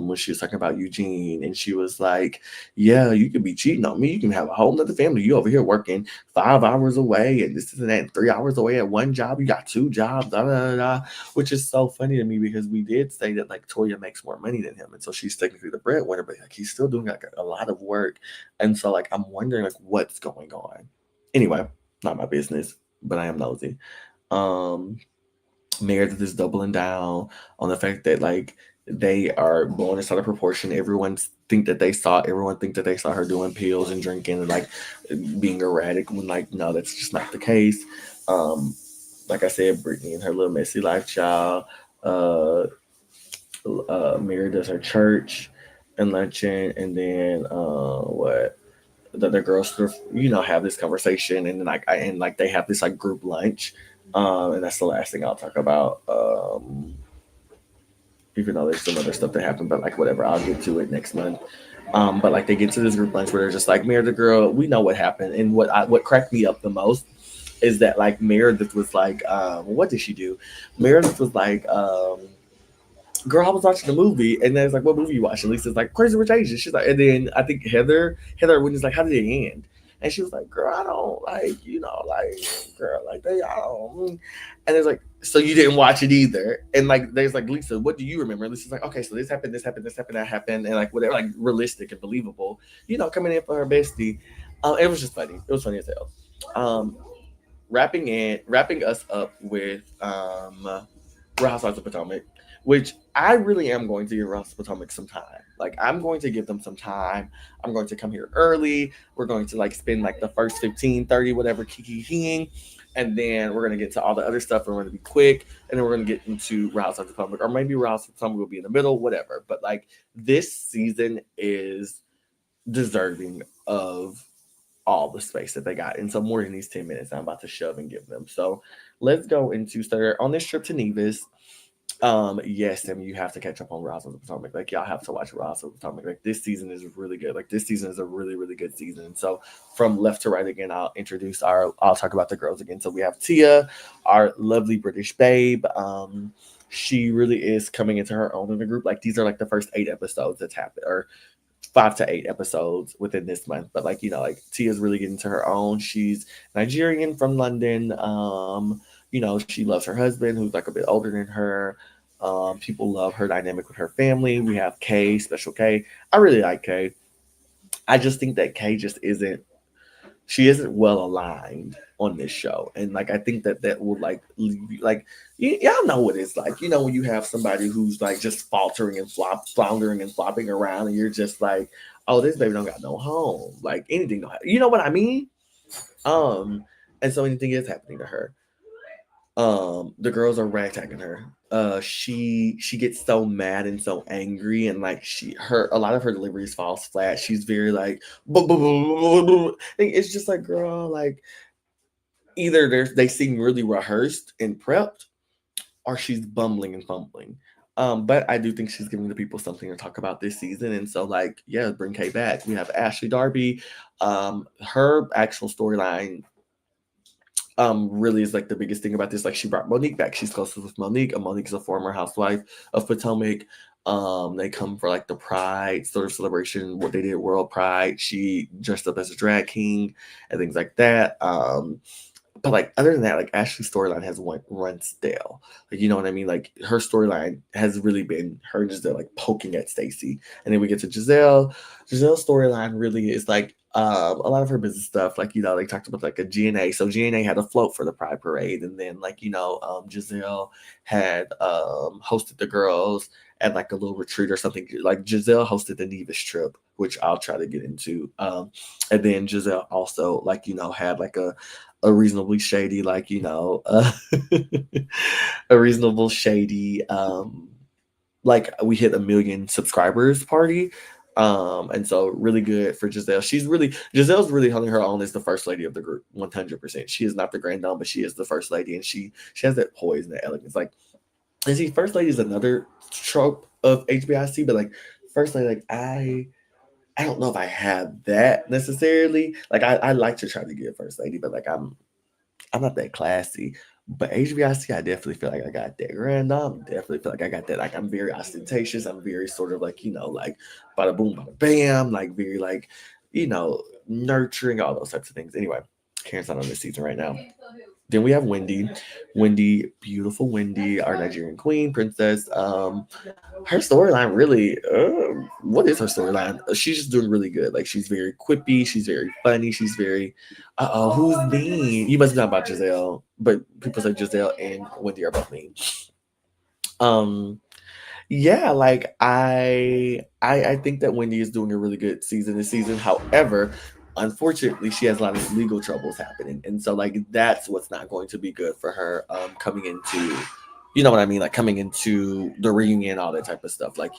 when she was talking about Eugene and she was like, yeah, you could be cheating on me. You can have a whole nother family. You over here working 5 hours away and this and that, and 3 hours away at one job. You got two jobs, da, da, da, da, which is so funny to me because we did say that like Toya makes more money than him. And so she's technically the breadwinner, but like he's still doing like a lot of work. And so like I'm wondering like what's going on. Anyway, not my business, but I am nosy. Um, Meredith is doubling down on the fact that like they are blowing this out of proportion. Everyone think that they saw her doing pills and drinking and like being erratic when like no, that's just not the case. Um, like I said, Brittany and her little messy life child. Uh, Mary does her church and luncheon, and then what? The other girls sort of have this conversation, and then like they have this like group lunch, and that's the last thing I'll talk about. Even though there's some other stuff that happened, but like whatever, I'll get to it next month. But like they get to this group lunch where they're just like, Meredith, girl, we know what happened, and what cracked me up the most is that like Meredith was like, what did she do? Meredith was like, girl, I was watching the movie, and then it's like, what movie you watching? Lisa's like, Crazy Rich Asians. She's like, and then I think Heather Whitney's like, how did it end? And she was like, girl, I don't like, like, girl, like they, I don't. And it's like, so you didn't watch it either. And like, there's like, Lisa, what do you remember? And Lisa's like, okay, so this happened, this happened, this happened, that happened, and like whatever, like realistic and believable, coming in for her bestie. It was just funny. It was funny as hell. Um, wrapping us up with Real Housewives of Potomac, which I really am going to give Real Housewives of Potomac some time. Like I'm going to give them some time. I'm going to come here early. We're going to like spend like the first 15, 30, whatever, kikiing. And then we're going to get to all the other stuff. We're going to be quick. And then we're going to get into Real Housewives of Potomac. Or maybe Real Housewives of Potomac will be in the middle, whatever. But like this season is deserving of all the space that they got. And so more than these 10 minutes I'm about to shove and give them. So let's go into start on this trip to Nevis. Yes, I mean you have to catch up on Ross of the Potomac. Like y'all have to watch Ross of the Potomac. Like this season is really good. Like this season is a really, really good season. And so from left to right again, I'll talk about the girls again. So we have Tia, our lovely British babe. She really is coming into her own in the group. Like these are like the first 8 episodes that's happened, or 5 to 8 episodes within this month. But like, like Tia's really getting to her own. She's Nigerian from London. She loves her husband who's like a bit older than her. People love her dynamic with her family. We have Kay, Special K. I really like Kay. I just think that Kay just isn't she isn't well aligned on this show, and like I think that that will like leave you like y'all know what it's like. You know when you have somebody who's like just faltering and floundering and flopping around, and you're just like, oh, this baby don't got no home, like anything. You know what I mean? Um, and so anything is happening to her. The girls are ragtagging her. She gets so mad and so angry, and like her a lot of her deliveries falls flat. She's very like it's just like girl, like either they seem really rehearsed and prepped, or she's bumbling and fumbling. But I do think she's giving the people something to talk about this season, and so like yeah, bring Kay back. We have Ashley Darby. Her actual storyline really is like the biggest thing about this. Like she brought Monique back. She's close with Monique. Monique's a former housewife of Potomac. They come for like the Pride sort of celebration, what they did World Pride. She dressed up as a drag king and things like that. But like other than that, like Ashley's storyline has run stale. Like you know what I mean? Like her storyline has really been her and Giselle like poking at Stacey. And then we get to Giselle. Giselle's storyline really is like a lot of her business stuff. Like, you know, they talked about like a GNA. So GNA had a float for the Pride Parade. And then like, you know, Giselle had hosted the girls at like a little retreat or something. Like Giselle hosted the Nevis trip, which I'll try to get into. And then Giselle also like, you know, had like a reasonably shady, like, you know, a reasonable shady, like we hit 1 million subscribers party. And so really good for Giselle. Giselle's really holding her own as the first lady of the group, 100%. She is not the grand dame, but she is the first lady, and she has that poise and that elegance. Like, and see, first lady is another trope of HBIC, but like first lady, like I don't know if I have that necessarily. Like I like to try to get first lady, but like I'm not that classy. But HBIC, I definitely feel like I got that. Grand Dame, definitely feel like I got that. Like I'm very ostentatious. I'm very sort of like, you know, like bada boom, bada bam, like very like, you know, nurturing, all those types of things. Anyway, Karen's not on this season right now. Then we have Wendy. Wendy, beautiful Wendy, our Nigerian queen, princess. Her storyline really, what is her storyline? She's just doing really good. Like she's very quippy, she's very funny, she's very, who's mean? You must know about Giselle, but people say Giselle and Wendy are both mean. Um, yeah, like I think that Wendy is doing a really good season this season. However, unfortunately, she has a lot of legal troubles happening, and so like that's what's not going to be good for her coming into, you know what I mean, like coming into the reunion, all that type of stuff. Like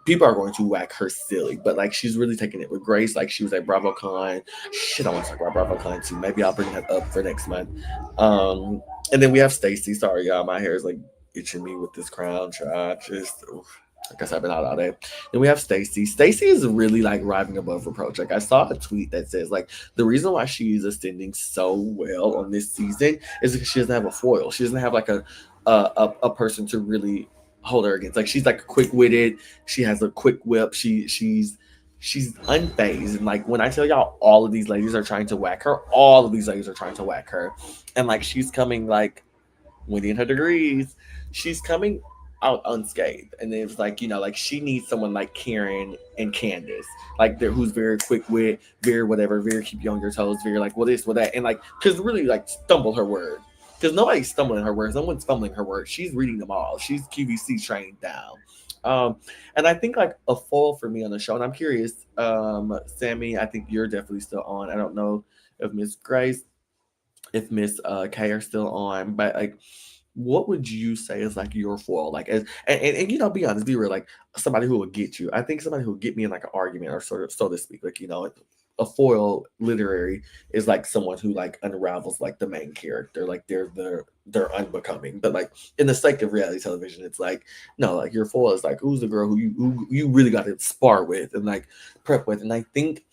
people are going to whack her silly, but like she's really taking it with grace. Like she was at BravoCon. Shit, I want to talk about BravoCon too. Maybe I'll bring that up for next month. And then we have Stacey. Sorry, y'all, my hair is like itching me with this crown. Try just. Oof. I guess I've been out all day. Then we have Stacey. Stacey is really like rising above reproach. Like I saw a tweet that says like the reason why she is ascending so well on this season is because she doesn't have a foil. She doesn't have like a person to really hold her against. Like she's like quick witted. She has a quick whip. She's unfazed. And like when I tell y'all all of these ladies are trying to whack her, all of these ladies are trying to whack her. And like she's coming like winning her degrees. She's coming out unscathed. And it's like, you know, like she needs someone like Karen and Candace, like they're who's very quick wit, very whatever, very keep you on your toes, very like, well, this, well, that. And like, because really like stumble her word. Because nobody's stumbling her words. No one's fumbling her words. She's reading them all. She's QVC trained down. And I think like a foil for me on the show, and I'm curious, Sammy, I think you're definitely still on. I don't know if Miss Grace, if Miss K are still on, but like what would you say is like your foil? Like as and you know, be honest, be real, like somebody who would get you. I think somebody who would get me in like an argument or sort of so to speak, like, you know, a foil literary is like someone who like unravels like the main character, like they're unbecoming. But like in the sake of reality television, it's like no, like your foil is like who's the girl who you really got to spar with and like prep with. And I think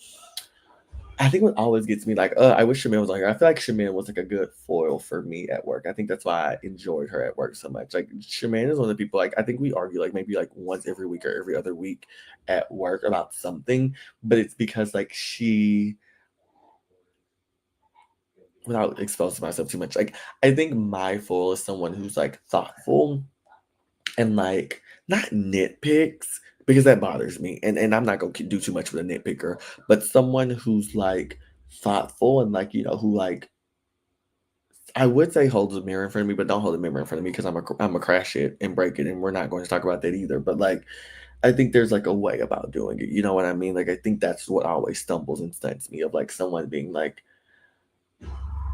what always gets me like, I wish Shaman was on here. I feel like Shaman was like a good foil for me at work. I think that's why I enjoyed her at work so much. Like Shaman is one of the people like I think we argue like maybe like once every week or every other week at work about something, but it's because like she without exposing myself too much, like I think my foil is someone who's like thoughtful and like not nitpicks because that bothers me. And I'm not gonna do too much with a nitpicker, but someone who's like thoughtful and like, who like I would say holds a mirror in front of me, but don't hold a mirror in front of me because I'm a crash it and break it, and we're not going to talk about that either. But like, I think there's like a way about doing it. You know what I mean? Like, I think that's what always stumbles and stunts me of like someone being like,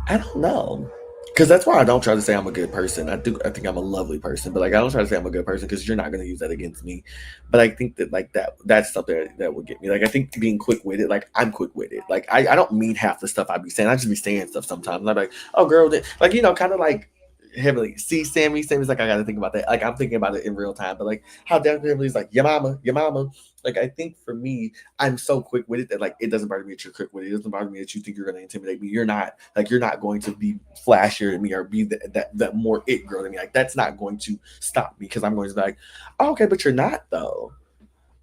I don't know. Because that's why I don't try to say I'm a good person. I do. I think I'm a lovely person, but like I don't try to say I'm a good person because you're not going to use that against me. But I think that like that's something that would get me. Like I think being quick witted, like I'm quick witted. Like I don't mean half the stuff I be saying. I just be saying stuff sometimes. And I'm like, oh girl, like kind of like heavily. See, Sammy's like I got to think about that. Like I'm thinking about it in real time. But like how definitely is like your mama, your mama. Like I think for me, I'm so quick with it that like it doesn't bother me that you're quick with it. It doesn't bother me that you think you're going to intimidate me. You're not. Like you're not going to be flashier than me or be that more it girl than me. Like that's not going to stop me because I'm going to be like, oh, okay, but you're not though.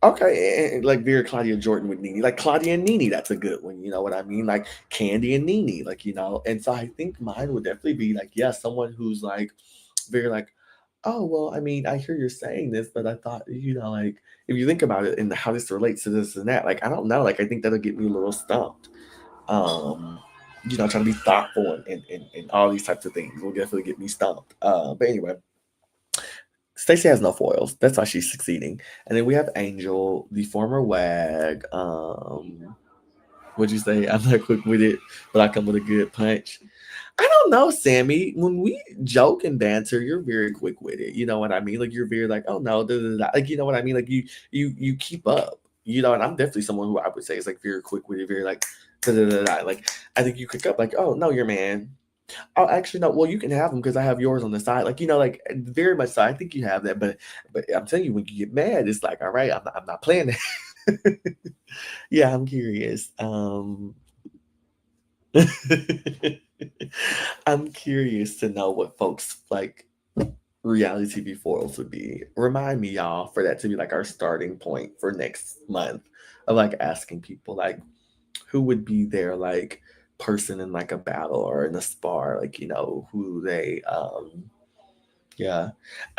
Okay, and like very Claudia Jordan with Nene, like Claudia and Nene, that's a good one. You know what I mean? Like Candy and Nene, like And so I think mine would definitely be like, yeah, someone who's like very like, oh well, I mean, I hear you're saying this, but I thought, like if you think about it and how this relates to this and that, like I don't know, like I think that'll get me a little stumped. Um, trying to be thoughtful and all these types of things will definitely get me stumped. But anyway, Stacey has no foils. That's why she's succeeding. And then we have Angel, the former WAG. What'd you say? I'm not quick with it, but I come with a good punch. I don't know, Sammy. When we joke and banter, you're very quick with it. You know what I mean? Like you're very like, oh no, da, da, da. Like you know what I mean? Like you keep up. And I'm definitely someone who I would say is like very quick with it, very like da, da, da, da. Like I think you pick up like, oh no, your man. Oh, actually no. Well, you can have them because I have yours on the side. Like like very much so. I think you have that, but I'm telling you, when you get mad, it's like, all right, I'm not playing that. Yeah, I'm curious. I'm curious to know what folks like reality TV foils would be. Remind me, y'all, for that to be like our starting point for next month of like asking people like who would be their like person in like a battle or in a spar, like who they yeah.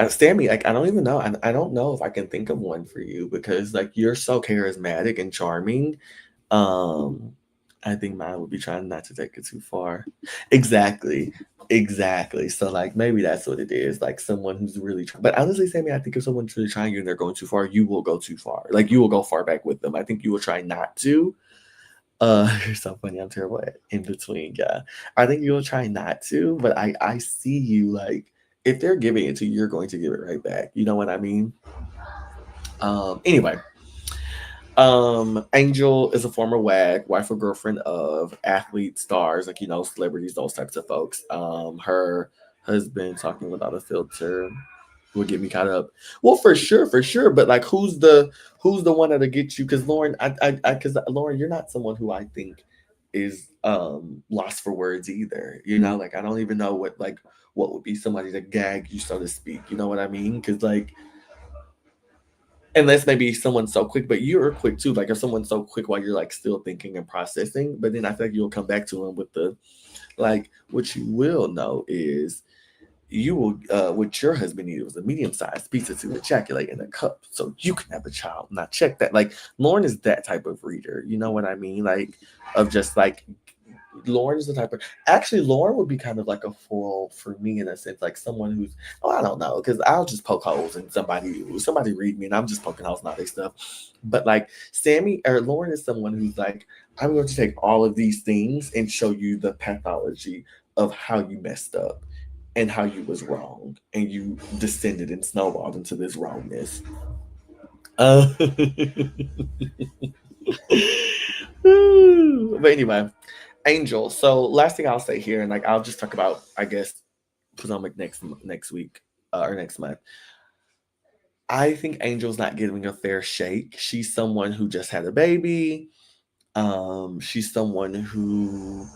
Sammy, like I don't even know. I don't know if I can think of one for you because like you're so charismatic and charming. Um, I think mine would be trying not to take it too far. Exactly. Exactly. So like maybe that's what it is. Like someone who's really but honestly, Sammy, I think if someone's really trying you and they're going too far, you will go too far. Like you will go far back with them. I think you will try not to. You're so funny. I'm terrible at in between, yeah. I think you'll try not to, but I see you like if they're giving it to you, you're going to give it right back. You know what I mean? Anyway, Angel is a former WAG, wife or girlfriend of athlete stars, like celebrities, those types of folks. Her husband, talking without a filter, would get me caught up. Well, for sure, for sure. But like, who's the one that'll get you? Because Lauren, because Lauren, you're not someone who I think is lost for words either. Like I don't even know what would be somebody to gag you, so to speak. You know what I mean? Because like unless maybe someone's so quick, but you're quick too. Like if someone's so quick while you're like still thinking and processing, but then I feel like you'll come back to them with the like what you will know is you will what your husband needed was a medium-sized pizza to ejaculate in a cup so you can have a child. Now check that. Like Lauren is that type of reader. You know what I mean? Like of just like Lauren is the type of actually Lauren would be kind of like a foil for me in a sense, like someone who's I don't know, because I'll just poke holes and somebody read me and I'm just poking holes in all their stuff. But like Sammy or Lauren is someone who's like, I'm going to take all of these things and show you the pathology of how you messed up and how you was wrong and you descended and snowballed into this wrongness. But anyway, Angel. So last thing I'll say here, and like I'll just talk about, I guess, Potomac next week or next month. I think Angel's not getting a fair shake. She's someone who just had a baby. She's someone who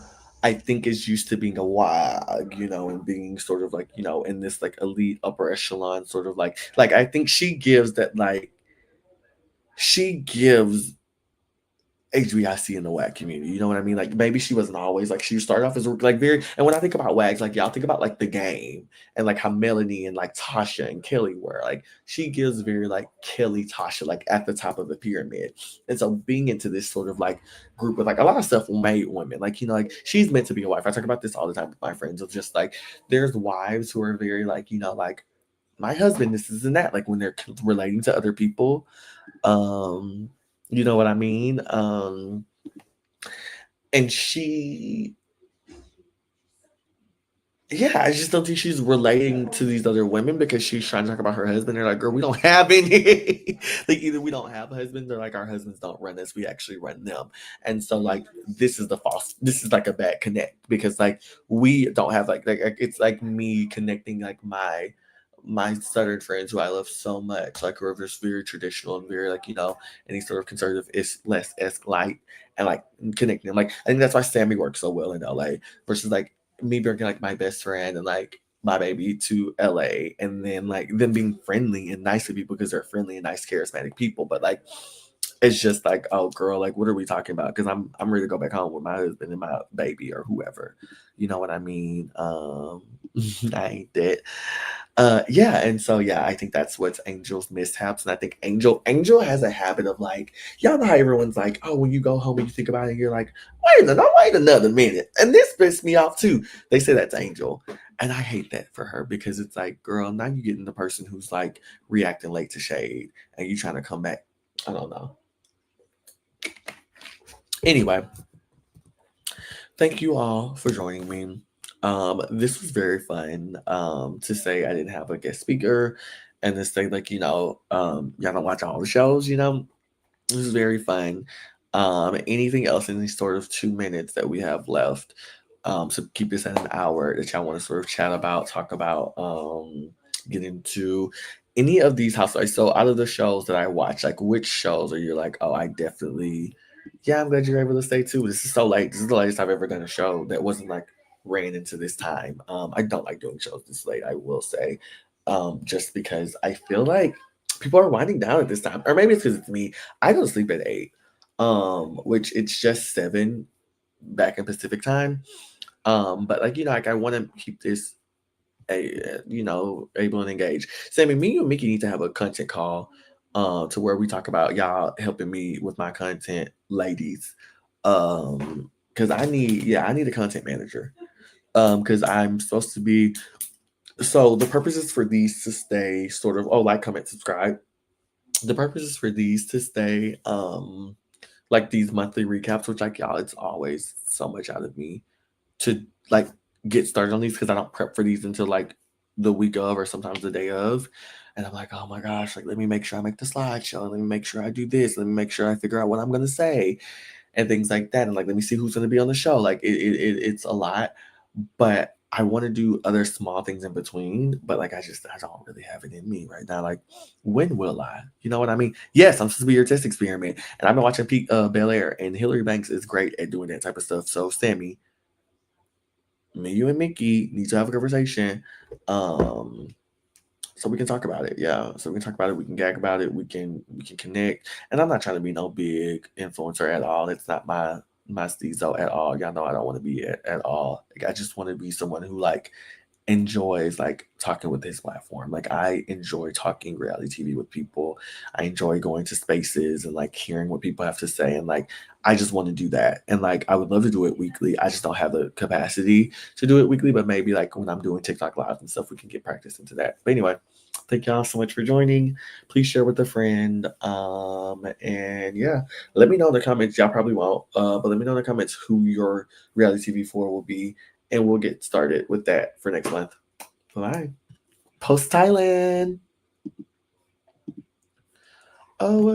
I think is used to being a wag, and being sort of like, in this like elite upper echelon sort of like I think she gives that like she gives HBIC in the WAG community. You know what I mean? Like maybe she wasn't always like she started off as like very. And when I think about WAGs, like y'all think about like the game and like how Melanie and like Tasha and Kelly were. Like she gives very like Kelly Tasha like at the top of the pyramid. And so being into this sort of like group with like a lot of stuff made women. Like like she's meant to be a wife. I talk about this all the time with my friends. Of just like there's wives who are very like like my husband this is and that like when they're relating to other people. Um, you know what I mean? And she, yeah, I just don't think she's relating to these other women because she's trying to talk about her husband. They're like, girl, we don't have any. Like, either we don't have a husband, they're like, our husbands don't run us. We actually run them. And so, like, this is like a bad connect because, like, we don't have, like it's like me connecting, like, my Southern friends who I love so much, like, who are just very traditional and very, like, any sort of conservative is less esque light and, like, connecting them. Like, I think that's why Sammy works so well in LA versus, like, me bringing like my best friend and like my baby to LA and then like them being friendly and nice to people because they're friendly and nice, charismatic people. But like it's just like, oh girl, like what are we talking about? Because I'm ready to go back home with my husband and my baby or whoever. You know what I mean? I ain't that. Yeah, and so yeah, I think that's what's Angel's mishaps, and I think Angel has a habit of like, y'all know how everyone's like, oh, when you go home and you think about it, you're like, wait another minute, and this pissed me off too. They say that's Angel, and I hate that for her because it's like, girl, now you getting the person who's like reacting late to shade, and you trying to come back. I don't know. Anyway, thank you all for joining me. This was very fun. To say I didn't have a guest speaker and to say like, y'all don't watch all the shows. This is very fun. Anything else in these sort of 2 minutes that we have left? So keep this at an hour that y'all want to sort of chat about, talk about, get into any of these housewives. So out of the shows that I watch, like which shows are you like, oh, I definitely, yeah, I'm glad you're able to stay too. This is so late. This is the latest I've ever done a show that wasn't like ran into this time. I don't like doing shows this late, I will say. Just because I feel like people are winding down at this time. Or maybe it's because it's me. I go to sleep at 8. Which it's just 7 back in Pacific time. But like, like I want to keep this able and engaged. Sammy, me and Mickey need to have a content call to where we talk about y'all helping me with my content, ladies. Because I need a content manager. Because I'm supposed to be so the purposes for these to stay sort of like, comment, subscribe. The purposes for these to stay like these monthly recaps, which like y'all, it's always so much out of me to like get started on these because I don't prep for these until like the week of or sometimes the day of. And I'm like, oh my gosh, like let me make sure I make the slideshow. Let me make sure I do this. Let me make sure I figure out what I'm gonna say and things like that. And like let me see who's gonna be on the show. Like it's a lot. But I want to do other small things in between, but like I don't really have it in me right now. Like, when will I? You know what I mean? Yes, I'm supposed to be your test experiment, and I've been watching Bel Air, and Hillary Banks is great at doing that type of stuff. So, Sammy, me, you, and Mickey need to have a conversation, so we can talk about it. Yeah, so we can talk about it. We can gag about it. We can connect. And I'm not trying to be no big influencer at all. It's not my steezo at all. Y'all know I don't want to be it at all. Like I just want to be someone who like enjoys like talking with his platform. Like I enjoy talking reality TV with people. I enjoy going to spaces and like hearing what people have to say and like I just want to do that. And like I would love to do it weekly. I just don't have the capacity to do it weekly, but maybe like when I'm doing TikTok live and stuff, we can get practice into that. But anyway, thank y'all so much for joining. Please share with a friend. And yeah, let me know in the comments. Y'all probably won't, but let me know in the comments who your reality TV for will be and we'll get started with that for next month. Bye. Post Thailand. Oh.